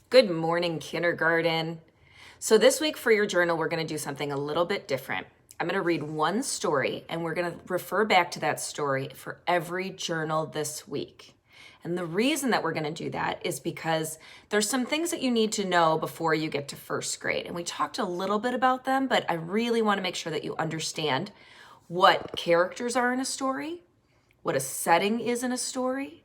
Good morning, kindergarten. So this week for your journal, we're going to do something a little bit different. I'm going to read one story and we're going to refer back to that story for every journal this week. And the reason that we're going to do that is because there's some things that you need to know before you get to first grade. And we talked a little bit about them, but I really want to make sure that you understand what characters are in a story, what a setting is in a story,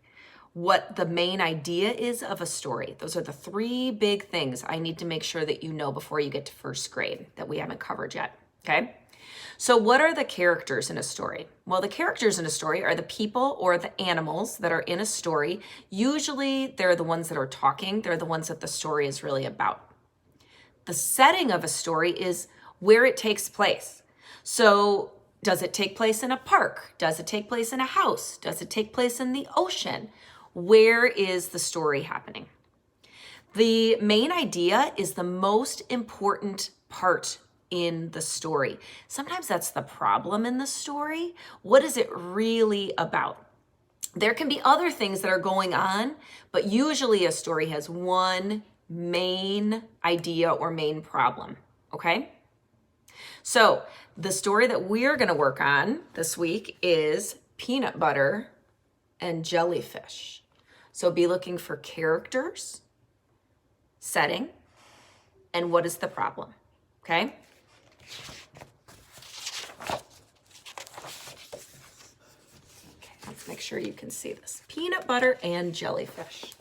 what the main idea is of a story. Those are the three big things I need to make sure that you know before you get to first grade that we haven't covered yet, okay? So what are the characters in a story? Well, the characters in a story are the people or the animals that are in a story. Usually they're the ones that are talking. They're the ones that the story is really about. The setting of a story is where it takes place. So does it take place in a park? Does it take place in a house? Does it take place in the ocean? Where is the story happening? The main idea is the most important part in the story. Sometimes that's the problem in the story. What is it really about? There can be other things that are going on, but usually a story has one main idea or main problem, okay? So the story that we're going to work on this week is Peanut Butter and Jellyfish. So be looking for characters, setting, and what is the problem, okay? Let's make sure you can see this. Peanut Butter and Jellyfish.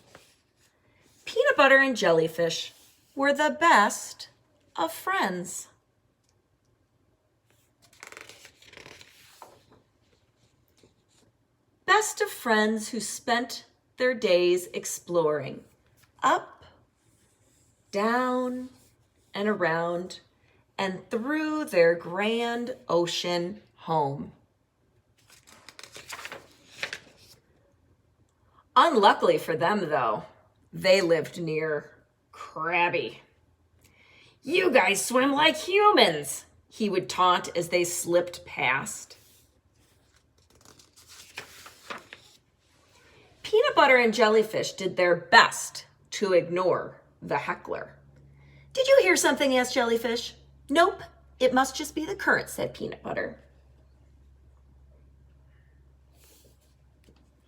Peanut Butter and Jellyfish were the best of friends. Best of friends who spent their days exploring up, down, and around, and through their grand ocean home. Unluckily for them, though, they lived near Krabby. "You guys swim like humans," he would taunt as they slipped past. Peanut Butter and Jellyfish did their best to ignore the heckler. "Did you hear something?" asked Jellyfish. "Nope, it must just be the current," said Peanut Butter.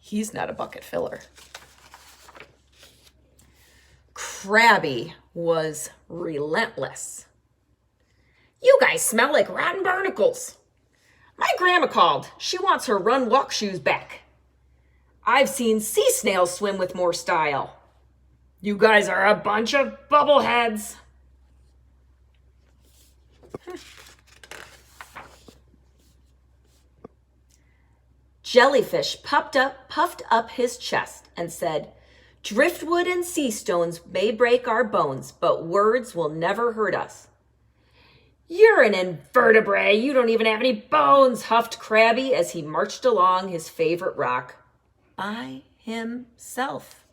He's not a bucket filler. Krabby was relentless. "You guys smell like rotten barnacles. My grandma called. She wants her run walk shoes back. I've seen sea snails swim with more style. You guys are a bunch of bubbleheads." Jellyfish puffed up his chest and said, "Driftwood and sea stones may break our bones, but words will never hurt us." "You're an invertebrate. You don't even have any bones," huffed Krabby as he marched along his favorite rock by himself.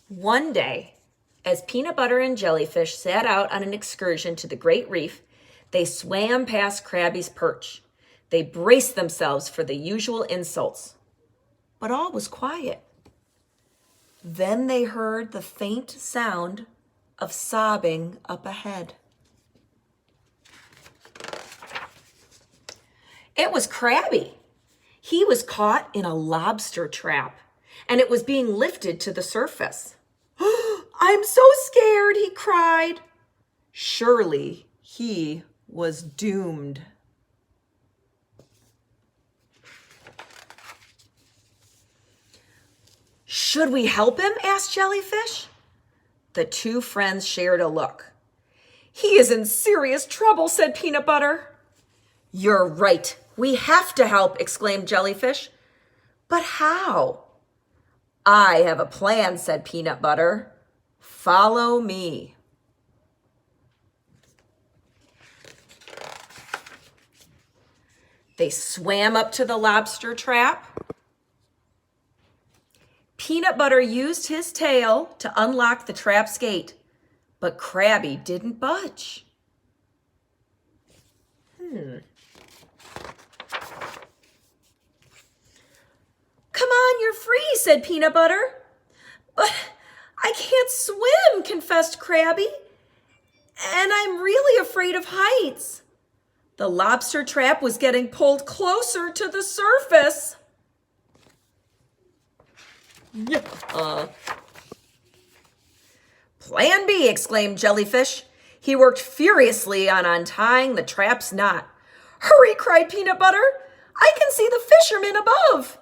One day, as Peanut Butter and Jellyfish set out on an excursion to the Great Reef, they swam past Krabby's perch. They braced themselves for the usual insults, but all was quiet. Then they heard the faint sound of sobbing up ahead. It was Krabby. He was caught in a lobster trap, and it was being lifted to the surface. "I'm so scared," he cried. Surely he was doomed. "Should we help him?" asked Jellyfish. The two friends shared a look. "He is in serious trouble," said Peanut Butter. "You're right. We have to help," exclaimed Jellyfish. "But how?" "I have a plan," said Peanut Butter. "Follow me." They swam up to the lobster trap. Peanut Butter used his tail to unlock the trap's gate, but Krabby didn't budge. on, you're free, said Peanut Butter. But I can't swim, confessed Krabby. And I'm really afraid of heights. The lobster trap was getting pulled closer to the surface. Plan B, exclaimed Jellyfish. He worked furiously on untying the trap's knot. Hurry, cried Peanut Butter. I can see the fishermen above.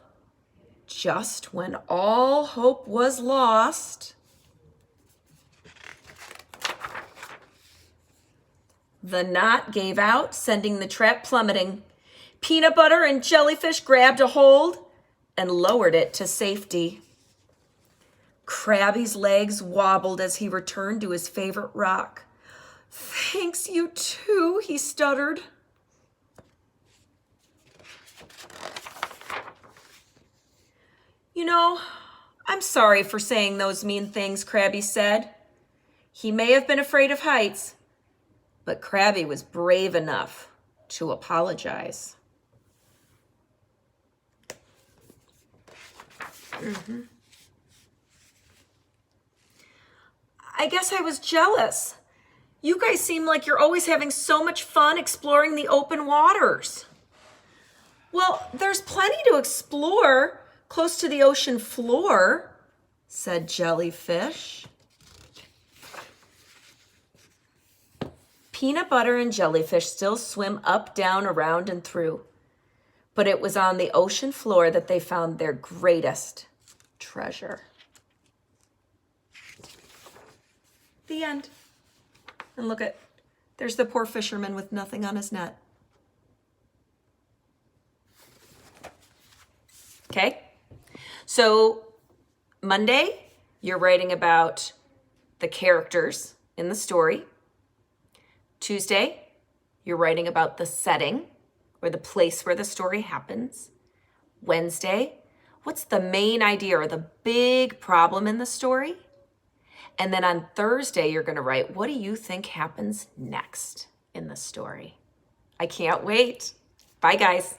Just when all hope was lost, the knot gave out, sending the trap plummeting. Peanut Butter and Jellyfish grabbed a hold and lowered it to safety. Krabby's legs wobbled as he returned to his favorite rock. Thanks, you too, he stuttered. You know, I'm sorry for saying those mean things, Krabby said. He may have been afraid of heights, but Krabby was brave enough to apologize. I guess I was jealous. You guys seem like you're always having so much fun exploring the open waters. Well, there's plenty to explore close to the ocean floor, said Jellyfish. Peanut Butter and Jellyfish still swim up, down, around, and through. But it was on the ocean floor that they found their greatest treasure. The end. And look at, there's the poor fisherman with nothing on his net. Okay? So Monday, you're writing about the characters in the story. Tuesday, you're writing about the setting or the place where the story happens. Wednesday, what's the main idea or the big problem in the story? And then on Thursday, you're going to write, what do you think happens next in the story? I can't wait. Bye, guys.